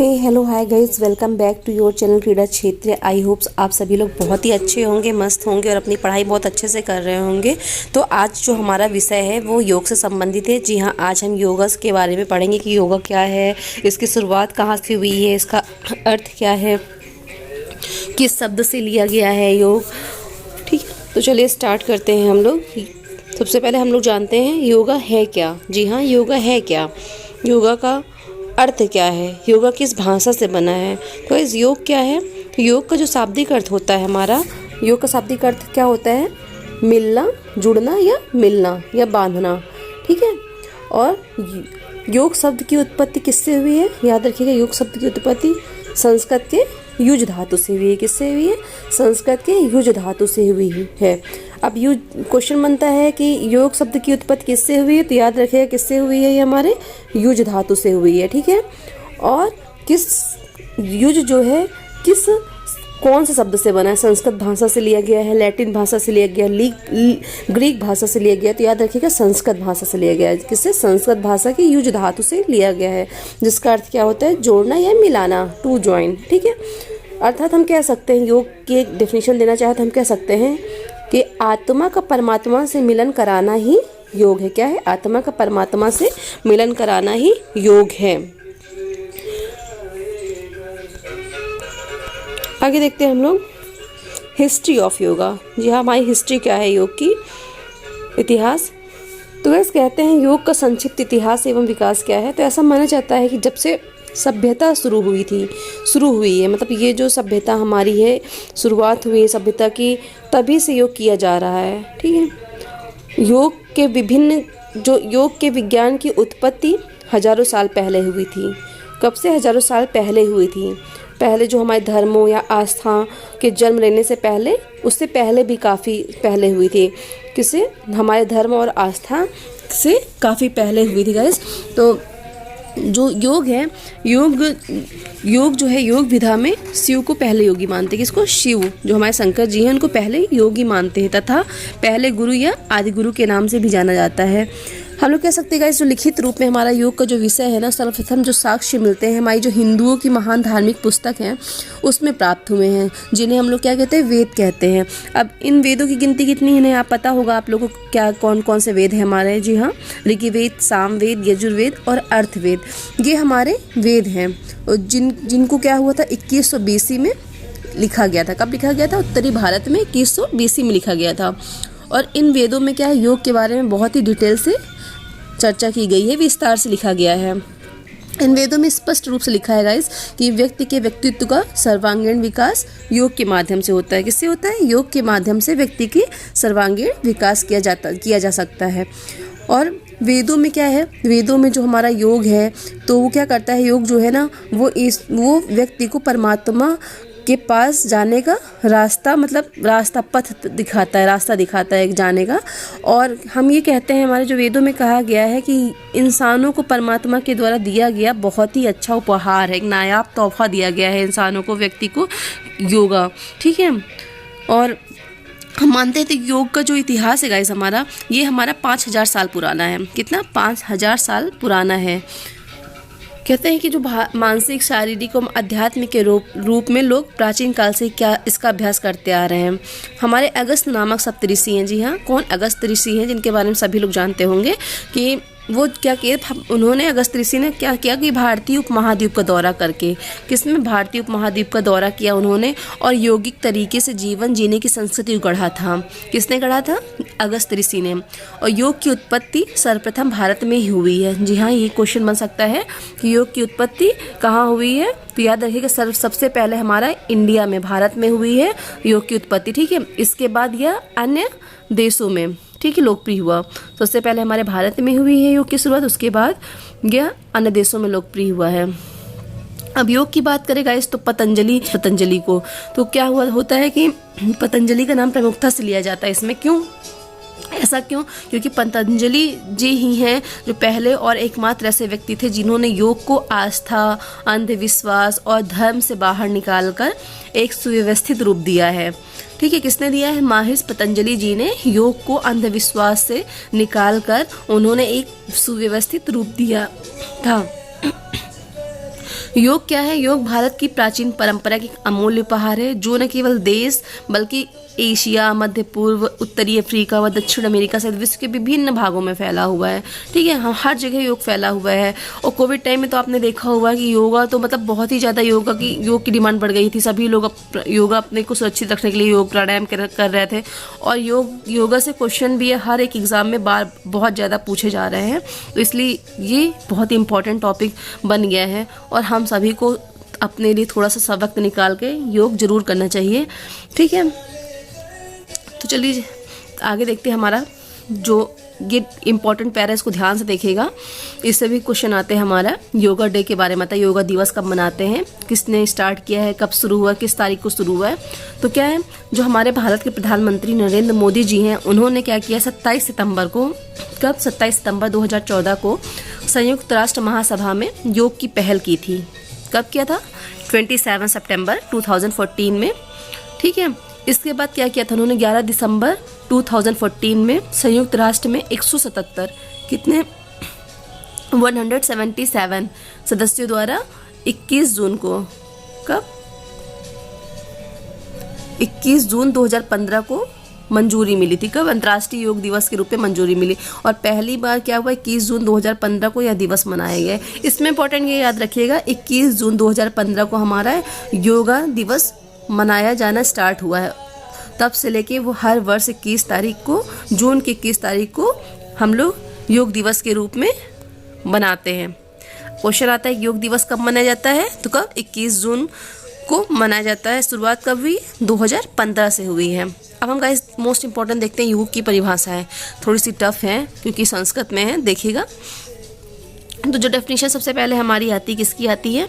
Hey hello hi guys, welcome back to your channel Krida Kshetra. I hopes आप सभी लोग बहुत ही अच्छे होंगे, मस्त होंगे और अपनी पढ़ाई बहुत अच्छे से कर रहे होंगे। तो आज जो हमारा विषय है वो योग से संबंधित है। जी हाँ, आज हम योगा के बारे में पढ़ेंगे कि योगा क्या है, इसकी शुरुआत कहाँ से हुई है, इसका अर्थ क्या है, किस शब्द से लिया गया है योग। ठीक है, तो चलिए स्टार्ट करते हैं हम लोग। सबसे पहले हम लोग जानते हैं योगा है क्या। जी हाँ, योगा है क्या, योगा का अर्थ क्या है, योगा किस भाषा से बना है। तो इस योग क्या है, योग का जो शाब्दिक अर्थ होता है हमारा, योग का शाब्दिक अर्थ क्या होता है, मिलना, जुड़ना या मिलना या बांधना। ठीक है, और योग शब्द की उत्पत्ति किससे हुई है, याद रखिएगा, योग शब्द की उत्पत्ति संस्कृत के युज धातु से हुई है। किससे हुई है, संस्कृत के युज धातु से हुई है। अब युज क्वेश्चन बनता है कि योग शब्द की उत्पत्ति किससे हुई है, तो याद रखिएगा किससे हुई है, ये हमारे युज धातु से हुई है। ठीक है, और किस युज जो है किस कौन से शब्द से बना है, संस्कृत भाषा से लिया गया है, लैटिन भाषा से लिया गया, ग्रीक भाषा से लिया गया। तो याद रखिएगा संस्कृत भाषा से लिया गया है। किससे, संस्कृत भाषा की युज धातु से लिया गया है, जिसका अर्थ क्या होता है, जोड़ना या मिलाना, टू जॉइन। ठीक है, अर्थात हम कह सकते हैं, योग की एक डेफिनेशन देना चाहे तो हम कह सकते हैं कि आत्मा का परमात्मा से मिलन कराना ही योग है। क्या है, आत्मा का परमात्मा से मिलन कराना ही योग है। आगे देखते हैं हम लोग हिस्ट्री ऑफ योगा। जी हाँ, हमारी हिस्ट्री क्या है योग की, इतिहास। तो वैसे कहते हैं योग का संक्षिप्त इतिहास एवं विकास क्या है। तो ऐसा माना जाता है कि जब से सभ्यता शुरू हुई है, मतलब ये जो सभ्यता हमारी है, शुरुआत हुई है सभ्यता की, तभी से योग किया जा रहा है। ठीक है, योग के विज्ञान की उत्पत्ति हजारों साल पहले हुई थी। कब से, हजारों साल पहले हुई थी। पहले जो हमारे धर्मों या आस्था के जन्म लेने से पहले, उससे पहले भी काफ़ी पहले हुई थी। किससे, हमारे धर्म और आस्था से काफ़ी पहले हुई थी गाइस। तो जो योग है, योग जो है, योग विधा में शिव को पहले योगी मानते हैं। किसको, शिव, जो हमारे शंकर जी हैं उनको पहले योगी मानते हैं, तथा पहले गुरु या आदि गुरु के नाम से भी जाना जाता है। हम लोग कह सकते हैं गाइस, जो लिखित रूप में हमारा योग का जो विषय है ना, सर्वप्रथम जो साक्ष्य मिलते हैं हमारी जो हिंदुओं की महान धार्मिक पुस्तक हैं उसमें प्राप्त हुए हैं, जिन्हें हम लोग क्या कहते हैं, वेद कहते हैं। अब इन वेदों की गिनती कितनी है, आप पता होगा आप लोगों को, क्या कौन कौन से वेद हैं हमारे। जी हाँ, ऋग्वेद, सामवेद, यजुर्वेद और अर्थवेद, ये हमारे वेद हैं। और जिनको क्या हुआ था, 2100 BC में लिखा गया था। कब लिखा गया था, उत्तरी भारत में 2100 BC में लिखा गया था। और इन वेदों में क्या है, योग के बारे में बहुत ही डिटेल से चर्चा की गई है, विस्तार से लिखा गया है। इन वेदों में स्पष्ट रूप से लिखा है गाइस कि व्यक्ति के व्यक्तित्व का सर्वांगीण विकास योग के माध्यम से होता है। किससे होता है, योग के माध्यम से व्यक्ति की सर्वांगीण विकास किया जा सकता है। और वेदों में क्या है, वेदों में जो हमारा योग है, तो वो क्या करता है, योग जो है ना, वो व्यक्ति को परमात्मा के पास जाने का रास्ता, मतलब पथ दिखाता है, रास्ता दिखाता है जाने का। और हम ये कहते हैं, हमारे जो वेदों में कहा गया है कि इंसानों को परमात्मा के द्वारा दिया गया बहुत ही अच्छा उपहार है, एक नायाब तोहफा दिया गया है इंसानों को, व्यक्ति को, योगा। ठीक है, और हम मानते हैं तो योग का जो इतिहास है गाइस हमारा, ये हमारा 5000 साल पुराना है। कितना, 5000 साल पुराना है। कहते हैं कि जो मानसिक, शारीरिक और आध्यात्मिक के रूप में लोग प्राचीन काल से क्या इसका अभ्यास करते आ रहे हैं। हमारे अगस्त नामक सप्तऋषि हैं। जी हाँ, कौन, अगस्त ऋषि हैं, जिनके बारे में सभी लोग जानते होंगे कि वो क्या किए, उन्होंने, अगस्त ऋषि ने क्या किया कि भारतीय उपमहाद्वीप का दौरा करके, किसमें, भारतीय उपमहाद्वीप का दौरा किया उन्होंने, और यौगिक तरीके से जीवन जीने की संस्कृति गढ़ा था। किसने गढ़ा था, अगस्त ऋषि ने। और योग की उत्पत्ति सर्वप्रथम भारत में ही हुई है। जी हाँ, ये क्वेश्चन बन सकता है कि योग की उत्पत्ति कहाँ हुई है। तो याद रखिएगा, सबसे पहले हमारा इंडिया में, भारत में हुई है योग की उत्पत्ति। ठीक है, इसके बाद यह अन्य देशों में, ठीक है, लोकप्रिय हुआ। सबसे पहले हमारे भारत में हुई है योग की शुरुआत, उसके बाद यह अन्य देशों में लोकप्रिय हुआ है। अब योग की बात करें गाइस, तो पतंजलि को, तो क्या होता है कि पतंजलि का नाम प्रमुखता से लिया जाता है इसमें। क्यों, ऐसा क्यों, क्योंकि पतंजलि जी ही हैं जो पहले और एकमात्र ऐसे व्यक्ति थे जिन्होंने योग को आस्था, अंधविश्वास और धर्म से बाहर निकालकर एक सुव्यवस्थित रूप दिया है। ठीक है, किसने दिया है, महर्षि पतंजलि जी ने योग को अंधविश्वास से निकालकर उन्होंने एक सुव्यवस्थित रूप दिया था। योग क्या है? योग भारत की प्राचीन परंपरा की अमूल्य उपहार है जो न केवल देश बल्कि एशिया, मध्य पूर्व, उत्तरी अफ्रीका व दक्षिण अमेरिका सहित विश्व के विभिन्न भागों में फैला हुआ है। ठीक है, हाँ, हर जगह योग फैला हुआ है। और कोविड टाइम में तो आपने देखा हुआ कि योगा तो मतलब बहुत ही ज़्यादा योग की डिमांड बढ़ गई थी। सभी लोग योगा अपने को सुरक्षित रखने के लिए योग प्राणायाम कर रहे थे। और योगा से क्वेश्चन भी हर एक एग्ज़ाम में बहुत ज़्यादा पूछे जा रहे हैं। तो इसलिए ये बहुत ही इंपॉर्टेंट टॉपिक बन गया है और हम सभी को अपने लिए थोड़ा सा वक्त निकाल के योग जरूर करना चाहिए। ठीक है, तो चलिए आगे देखते हैं। हमारा जो ये इम्पॉर्टेंट पैरा, इसको ध्यान से देखिएगा। इससे भी क्वेश्चन आते हैं हमारा योगा डे के बारे में। आता है योगा दिवस कब मनाते हैं, किसने स्टार्ट किया है, कब शुरू हुआ, किस तारीख को शुरू हुआ है। तो क्या है, जो हमारे भारत के प्रधानमंत्री नरेंद्र मोदी जी हैं, उन्होंने क्या किया, 27 सितंबर को, कब, 27 सितंबर 2014 को संयुक्त राष्ट्र महासभा में योग की पहल की थी। कब किया था? 27 सितंबर 2014 में। ठीक है, इसके बाद क्या किया था उन्होंने? 11 दिसंबर 2014 में संयुक्त राष्ट्र में 177 कितने 177 सदस्यों द्वारा 21 जून को, कब, 21 जून 2015 को मंजूरी मिली थी। कब? अंतर्राष्ट्रीय योग दिवस के रूप में मंजूरी मिली। और पहली बार क्या हुआ, 21 जून 2015 को यह दिवस मनाया गया। इसमें इंपॉर्टेंट ये याद रखिएगा, 21 जून 2015 को हमारा योगा दिवस मनाया जाना स्टार्ट हुआ है। तब से लेके वो हर वर्ष 21 तारीख को, जून की 21 तारीख को हम लोग योग दिवस के रूप में मनाते हैं। क्वेश्चन आता है योग दिवस कब मनाया जाता है? तो कब? 21 जून को मनाया जाता है। शुरुआत कब हुई? 2015 से हुई है। अब हम गाइस मोस्ट इंपॉर्टेंट देखते हैं। योग की परिभाषा है, थोड़ी सी टफ है क्योंकि संस्कृत में है, देखिएगा। तो जो डेफिनेशन सबसे पहले हमारी आती, किसकी आती है?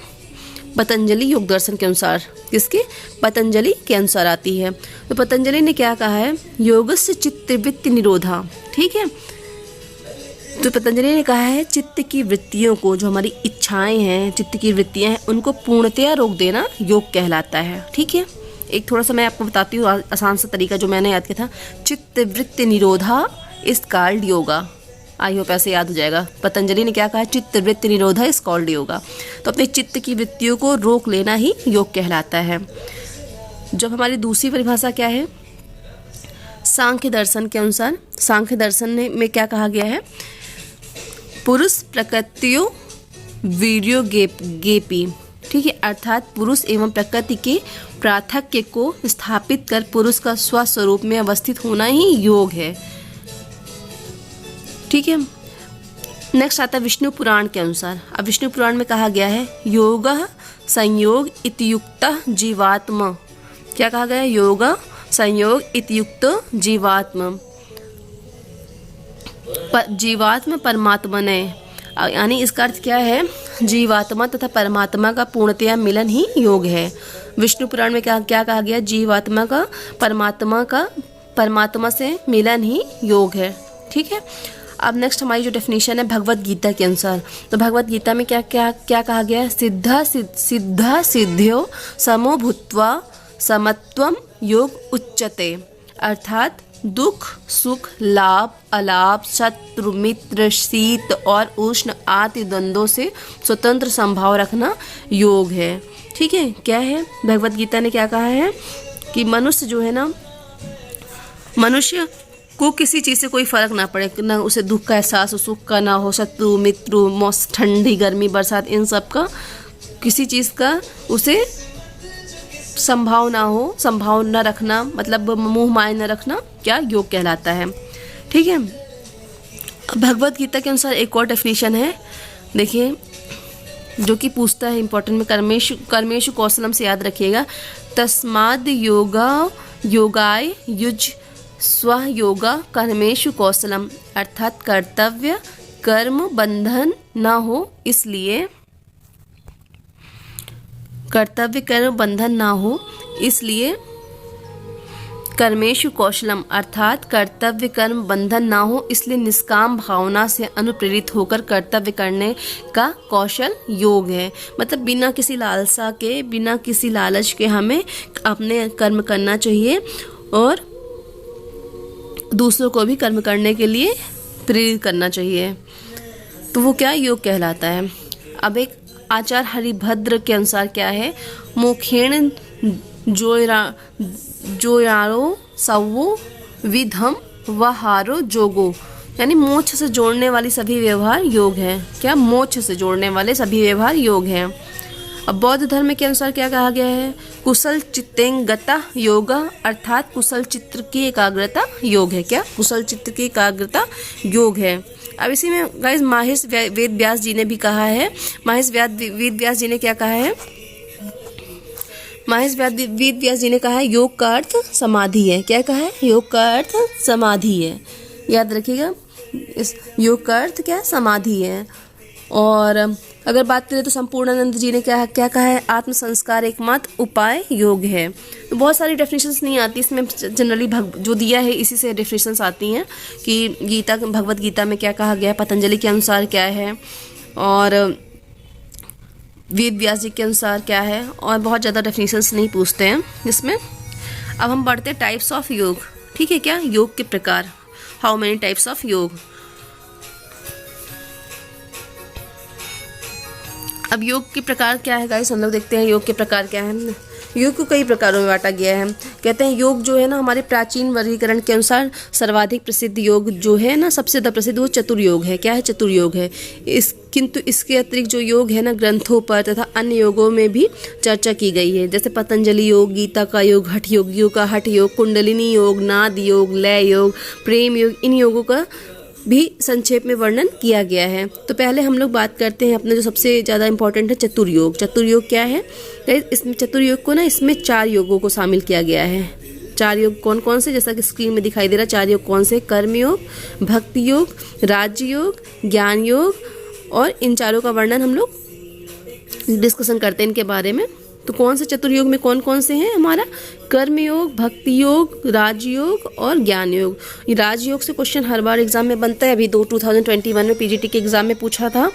पतंजलि योग दर्शन के अनुसार। किसके? पतंजलि के अनुसार आती है। तो पतंजलि ने क्या कहा है? योगस्य चित्तवृत्ति निरोधा। ठीक है, तो पतंजलि ने कहा है चित्त की वृत्तियों को, जो हमारी इच्छाएं हैं, चित्त की वृत्तियां हैं, उनको पूर्णतया रोक देना योग कहलाता है। ठीक है, एक थोड़ा सा मैं आपको बताती हूँ आसान सा तरीका जो मैंने याद किया था। चित्तवृत्ति निरोधा is called yoga. I hope ऐसे याद हो जाएगा। पतंजलि ने क्या कहा? चित्तवृत्ति निरोधा इज कॉल्ड योगा। तो अपने चित्त की वृत्तियों को रोक लेना ही योग कहलाता है। जब हमारी दूसरी परिभाषा क्या है? सांख्य दर्शन के अनुसार। सांख्य दर्शन में क्या कहा गया है? पुरुष प्रकृतियों वीर्यो गेपी। ठीक है, अर्थात पुरुष एवं प्रकृति के पार्थक्य को स्थापित कर पुरुष का स्वस्वरूप में अवस्थित होना ही योग है। ठीक है, नेक्स्ट आता है विष्णु पुराण के अनुसार। अब विष्णु पुराण में कहा गया है योगः संयोग इतियुक्तः जीवात्मा। क्या कहा गया है? योगा संयोग इतियुक्त जीवात्मा। जीवात्मा परमात्मा ने, यानी इसका अर्थ क्या है? जीवात्मा तथा परमात्मा का पूर्णतया मिलन ही योग है। विष्णु पुराण में क्या कहा गया? जीवात्मा का परमात्मा से मिलन ही योग है। ठीक है, अब नेक्स्ट हमारी जो डेफिनेशन है भगवत गीता के अनुसार। तो भगवत गीता में क्या कहा गया है? सिद्धा सिद्ध्यो समो भूत्वा समत्वम योग उच्यते। अर्थात दुख सुख लाभ अलाभ शत्रु मित्र शीत और उष्ण आदि द्वंद्वों से स्वतंत्र संभाव रखना योग है। ठीक है, क्या है? भगवत गीता ने क्या कहा है कि मनुष्य जो है ना, मनुष्य को किसी चीज़ से कोई फर्क ना पड़े, ना उसे दुख का एहसास हो, सुख का ना हो, शत्रु मित्र ठंडी गर्मी बरसात, इन सब का किसी चीज़ का उसे संभावना रखना, मतलब मुँह माय न रखना, क्या योग कहलाता है। ठीक है, भगवत गीता के अनुसार एक और डेफिनेशन है, देखिए, जो कि पूछता है इंपॉर्टेंट में, कर्मेशु कौशलम से याद रखिएगा। तस्माद् योगाय युज स्व योगा कर्मेशु कौशलम। अर्थात कर्तव्य कर्म बंधन न हो, इसलिए कर्तव्य कर्म बंधन ना हो, इसलिए कर्मेशु कौशलम, अर्थात कर्तव्य कर्म बंधन ना हो, इसलिए निष्काम भावना से अनुप्रेरित होकर कर्तव्य करने का कौशल योग है। मतलब बिना किसी लालसा के, बिना किसी लालच के हमें अपने कर्म करना चाहिए और दूसरों को भी कर्म करने के लिए प्रेरित करना चाहिए। तो वो क्या योग कहलाता है। अब एक आचार्य हरिभद्र के अनुसार क्या है, मोखेण जोयारो सवो विधम वहारो जोगो, यानी मोक्ष से जोड़ने वाली सभी व्यवहार योग है। क्या? मोक्ष से जोड़ने वाले सभी व्यवहार योग हैं। अब बौद्ध धर्म के अनुसार क्या कहा गया है, कुशल चित्तेंगता योगा, अर्थात कुशल चित्त की एकाग्रता योग है। क्या? कुशल चित्त की एकाग्रता योग है। अब इसी में गाइस माहेश वेद व्यास जी ने भी कहा है, माहेश वेद व्यास जी ने क्या कहा है, माहेश वेद व्यास जी ने कहा है योग का अर्थ समाधि है। क्या कहा है? योग का अर्थ समाधि है। याद रखिएगा, इस योग का अर्थ क्या है? समाधि है। और अगर बात करें तो संपूर्णानंद जी ने क्या कहा है, आत्म संस्कार एकमात्र उपाय योग है। तो बहुत सारी डेफिनेशंस नहीं आती इसमें, जनरली जो दिया है इसी से डेफिनेशंस आती हैं कि गीता, भगवत गीता में क्या कहा गया है, पतंजलि के अनुसार क्या है, और वेद व्यास जी के अनुसार क्या है, और बहुत ज़्यादा डेफिनेशंस नहीं पूछते हैं इसमें। अब हम बढ़ते हैं टाइप्स ऑफ योग। ठीक है क्या? योग के प्रकार, हाउ मेनी टाइप्स ऑफ योग। अब योग के प्रकार क्या है गाइस, हम लोग देखते हैं योग के प्रकार क्या है। योग को कई प्रकारों में बांटा गया है। कहते हैं योग जो है ना, हमारे प्राचीन वर्गीकरण के अनुसार सर्वाधिक प्रसिद्ध योग जो है ना, सबसे ज़्यादा प्रसिद्ध वो चतुर्योग है। क्या है? चतुर्योग है। किंतु इसके अतिरिक्त जो योग है ना, ग्रंथों पर तथा अन्य योगों में भी चर्चा की गई है। जैसे पतंजलि योग, गीता का योग, हठ योगियों का हठ योग, कुंडलिनी योग, नाद योग, लय योग, प्रेम योग, इन योगों का भी संक्षेप में वर्णन किया गया है। तो पहले हम लोग बात करते हैं अपने जो सबसे ज़्यादा इंपॉर्टेंट है, चतुर्योग। चतुर्योग क्या है? इसमें चतुर्योग को ना, इसमें 4 योगों को शामिल किया गया है। 4 योग कौन कौन से, जैसा कि स्क्रीन में दिखाई दे रहा है, 4 योग कौन से? कर्म योग, भक्ति योग, राजयोग, ज्ञान योग, और इन चारों का वर्णन हम लोग डिस्कशन करते हैं इनके बारे में। तो कौन से चतुर्योग में कौन कौन से हैं? हमारा कर्म योग, भक्ति योग, राजयोग और ज्ञान योग। ये राजयोग से क्वेश्चन हर बार एग्जाम में बनता है। अभी 2021 में पीजीटी के एग्जाम में पूछा था,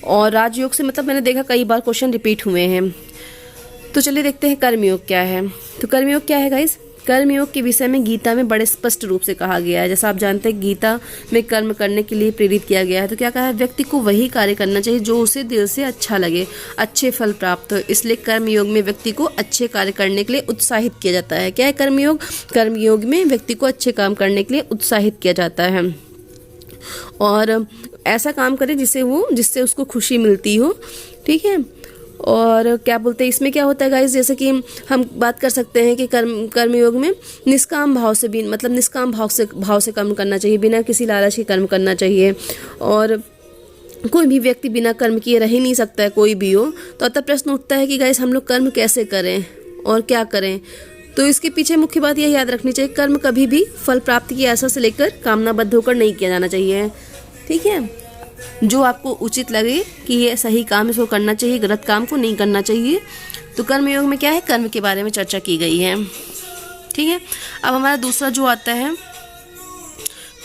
और राजयोग से मतलब मैंने देखा कई बार क्वेश्चन रिपीट हुए हैं। तो चलिए देखते हैं कर्मयोग क्या है। तो कर्मयोग क्या है गाइस? कर्मयोग के विषय में गीता में बड़े स्पष्ट रूप से कहा गया है। जैसा आप जानते हैं गीता में कर्म करने के लिए प्रेरित किया गया है। तो क्या कहा है? व्यक्ति को वही कार्य करना चाहिए जो उसे दिल से अच्छा लगे, अच्छे फल प्राप्त हो। इसलिए कर्मयोग में व्यक्ति को अच्छे कार्य करने के लिए उत्साहित किया जाता है। क्या है कर्मयोग? कर्मयोग में व्यक्ति को अच्छे काम करने के लिए उत्साहित किया जाता है, और ऐसा काम करे जिससे उसको खुशी मिलती हो। ठीक है। और क्या बोलते हैं, इसमें क्या होता है गाइस, जैसे कि हम बात कर सकते हैं कि कर्मयोग में निष्काम भाव से भी, मतलब निष्काम भाव से कर्म करना चाहिए, बिना किसी लालच के कर्म करना चाहिए। और कोई भी व्यक्ति बिना कर्म किए रह ही नहीं सकता है, कोई भी हो। तो तब प्रश्न उठता है कि गाइस हम लोग कर्म कैसे करें और क्या करें। तो इसके पीछे मुख्य बात यह याद रखनी चाहिए, कर्म कभी भी फल प्राप्ति की आशा से लेकर कामनाबद्ध होकर नहीं किया जाना चाहिए। ठीक है। जो आपको उचित लगे कि ये सही काम, इसको करना चाहिए, गलत काम को नहीं करना चाहिए। तो कर्मयोग में क्या है, कर्म के बारे में चर्चा की गई है। ठीक है। अब हमारा दूसरा जो आता है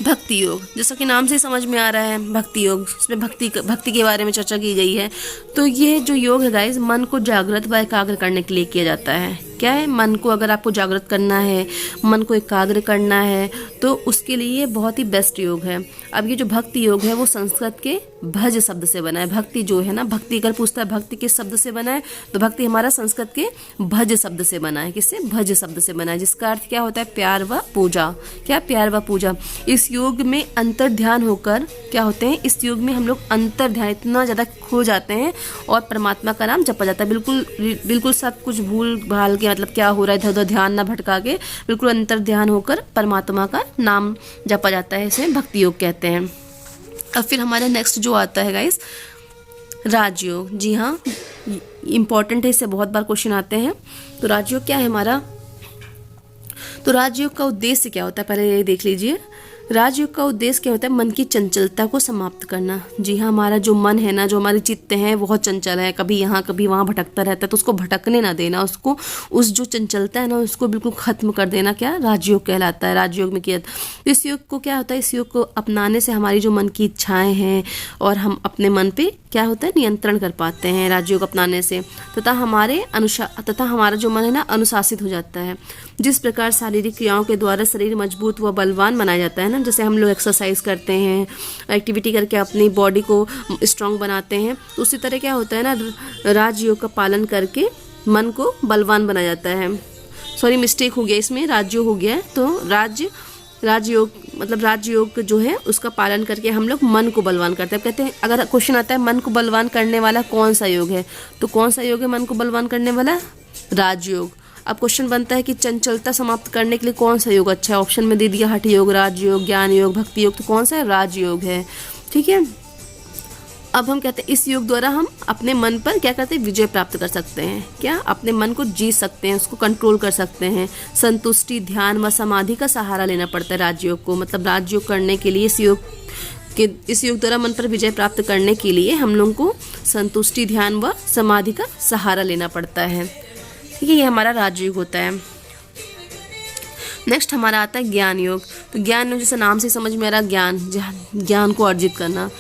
भक्ति योग, जैसा कि नाम से समझ में आ रहा है भक्ति योग, इसमें भक्ति के बारे में चर्चा की गई है। तो ये जो योग है गाइस, मन को जागृत व एकाग्र करने के लिए किया जाता है। क्या है? मन को अगर आपको जागृत करना है, मन को एकाग्र करना है, तो उसके लिए बहुत ही बेस्ट योग है। अब ये जो भक्ति योग है वो संस्कृत के भज शब्द से बना है। भक्ति जो है ना, भक्ति अगर पूछता है भक्ति किस शब्द से बना है, तो भक्ति हमारा संस्कृत के भज शब्द से बना है। किससे? भज शब्द से बना है, जिसका अर्थ क्या होता है? प्यार व पूजा। क्या? प्यार व पूजा। इस योग में अंतर ध्यान होकर क्या होते हैं, इस योग में हम लोग अंतर ध्यान इतना ज़्यादा खो जाते हैं और परमात्मा का नाम जपा जाता है। बिल्कुल सब कुछ भूल भाल के, मतलब क्या हो रहा है इधर उधर ध्यान ना भटका के, बिल्कुल अंतर ध्यान होकर परमात्मा का नाम जपा जाता है। इसे भक्ति योग कहते हैं। अब फिर हमारा नेक्स्ट जो आता है गाइस, राजयोग। जी हाँ, इम्पॉर्टेंट है, इससे बहुत बार क्वेश्चन आते हैं। तो राजयोग क्या है हमारा? तो राजयोग का उद्देश्य क्या होता है, पहले ये देख लीजिए। राजयोग का उद्देश्य क्या होता है? मन की चंचलता को समाप्त करना। जी हाँ, हमारा जो मन है ना, जो हमारे चित्त हैं, बहुत चंचल है, कभी यहाँ कभी वहाँ भटकता रहता है। तो उसको भटकने ना देना, उसको उस जो चंचलता है ना, उसको बिल्कुल खत्म कर देना। क्या? राजयोग कहलाता है। राजयोग में किया। इस योग को क्या होता है, इस योग को अपनाने से हमारी जो मन की इच्छाएं हैं और हम अपने मन पे क्या होता है, नियंत्रण कर पाते हैं राजयोग अपनाने से। तथा हमारा जो मन है ना, अनुशासित हो जाता है। जिस प्रकार शारीरिक क्रियाओं के द्वारा शरीर मजबूत व बलवान बनाया जाता है ना, जैसे हम लोग एक्सरसाइज करते हैं, एक्टिविटी करके अपनी बॉडी को स्ट्रांग बनाते हैं, तो उसी तरह क्या होता है ना, राजयोग का पालन करके मन को बलवान बनाया जाता है। सॉरी मिस्टेक हो गया, इसमें राजयोग हो गया है, तो राजयोग मतलब राजयोग जो है उसका पालन करके हम लोग मन को बलवान करते हैं। कहते हैं, अगर क्वेश्चन आता है मन को बलवान करने वाला कौन सा योग है, तो कौन सा योग है मन को बलवान करने वाला? राजयोग। अब क्वेश्चन बनता है कि चंचलता समाप्त करने के लिए कौन सा योग अच्छा है? ऑप्शन में दे दिया हठ योग, राजयोग, ज्ञान योग, भक्ति योग, तो कौन सा है? राजयोग है। ठीक है, अब हम कहते हैं इस योग द्वारा हम अपने मन पर क्या करते हैं? विजय प्राप्त कर सकते हैं। क्या? अपने मन को जीत सकते हैं, उसको कंट्रोल कर सकते हैं। संतुष्टि, ध्यान व समाधि का सहारा लेना पड़ता है राजयोग को। मतलब राजयोग करने के लिए इस योग द्वारा मन पर विजय प्राप्त करने के लिए हम लोगों को संतुष्टि, ध्यान व समाधि का सहारा लेना पड़ता है। ठीक है, ये हमारा राजयोग होता है। नेक्स्ट हमारा आता है ज्ञान योग। तो ज्ञान योग जैसे नाम से समझ में आ रहा, ज्ञान को अर्जित करना।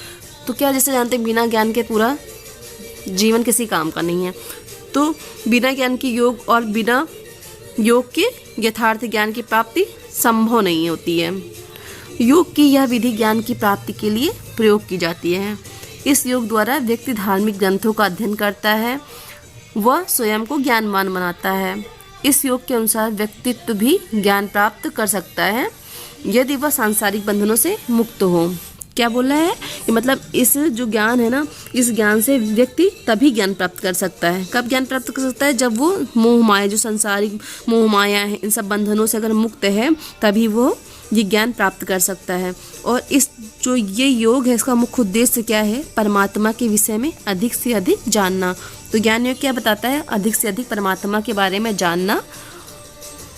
तो क्या जैसे जानते हैं बिना ज्ञान के पूरा जीवन किसी काम का नहीं है। तो बिना ज्ञान की योग और बिना योग के यथार्थ ज्ञान की प्राप्ति संभव नहीं होती है। योग की यह विधि ज्ञान की प्राप्ति के लिए प्रयोग की जाती है। इस योग द्वारा व्यक्ति धार्मिक ग्रंथों का अध्ययन करता है, वह स्वयं को ज्ञानवान बनाता है। इस योग के अनुसार व्यक्तित्व भी ज्ञान प्राप्त कर सकता है यदि वह सांसारिक बंधनों से मुक्त हो। क्या बोला है कि मतलब इस जो ज्ञान है ना, इस ज्ञान से व्यक्ति तभी ज्ञान प्राप्त कर सकता है। कब ज्ञान प्राप्त कर सकता है? जब वो मोह माया, जो सांसारिक मोह माया है, इन सब बंधनों से अगर मुक्त है तभी वो ये ज्ञान प्राप्त कर सकता है। और इस जो ये योग है इसका मुख्य उद्देश्य क्या है? परमात्मा के विषय में अधिक से अधिक जानना। तो ज्ञान योग क्या बताता है? अधिक से अधिक परमात्मा के बारे में जानना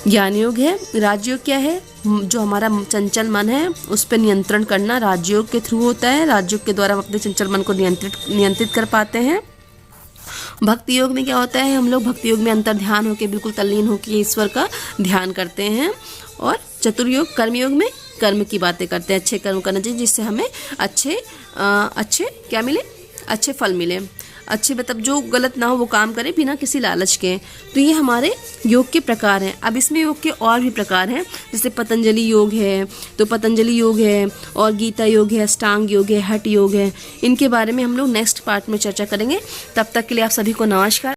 ज्ञान योग है। राजयोग क्या है? जो हमारा चंचल मन है उस पर नियंत्रण करना राजयोग के थ्रू होता है। राजयोग के द्वारा हम अपने चंचल मन को नियंत्रित कर पाते हैं। भक्ति योग में क्या होता है? हम लोग भक्ति योग में अंतर ध्यान होकर बिल्कुल तल्लीन होकर ईश्वर का ध्यान करते हैं। और चतुर्योग कर्म योग में कर्म की बातें करते हैं, अच्छे कर्म करना चाहिए जिससे हमें अच्छे क्या मिले? अच्छे फल मिले। अच्छे मतलब जो गलत ना हो वो काम करें बिना किसी लालच के। तो ये हमारे योग के प्रकार हैं। अब इसमें योग के और भी प्रकार हैं, जैसे पतंजलि योग है, तो पतंजलि योग है, और गीता योग है, अष्टांग योग है, हठ योग है। इनके बारे में हम लोग नेक्स्ट पार्ट में चर्चा करेंगे। तब तक के लिए आप सभी को नमस्कार।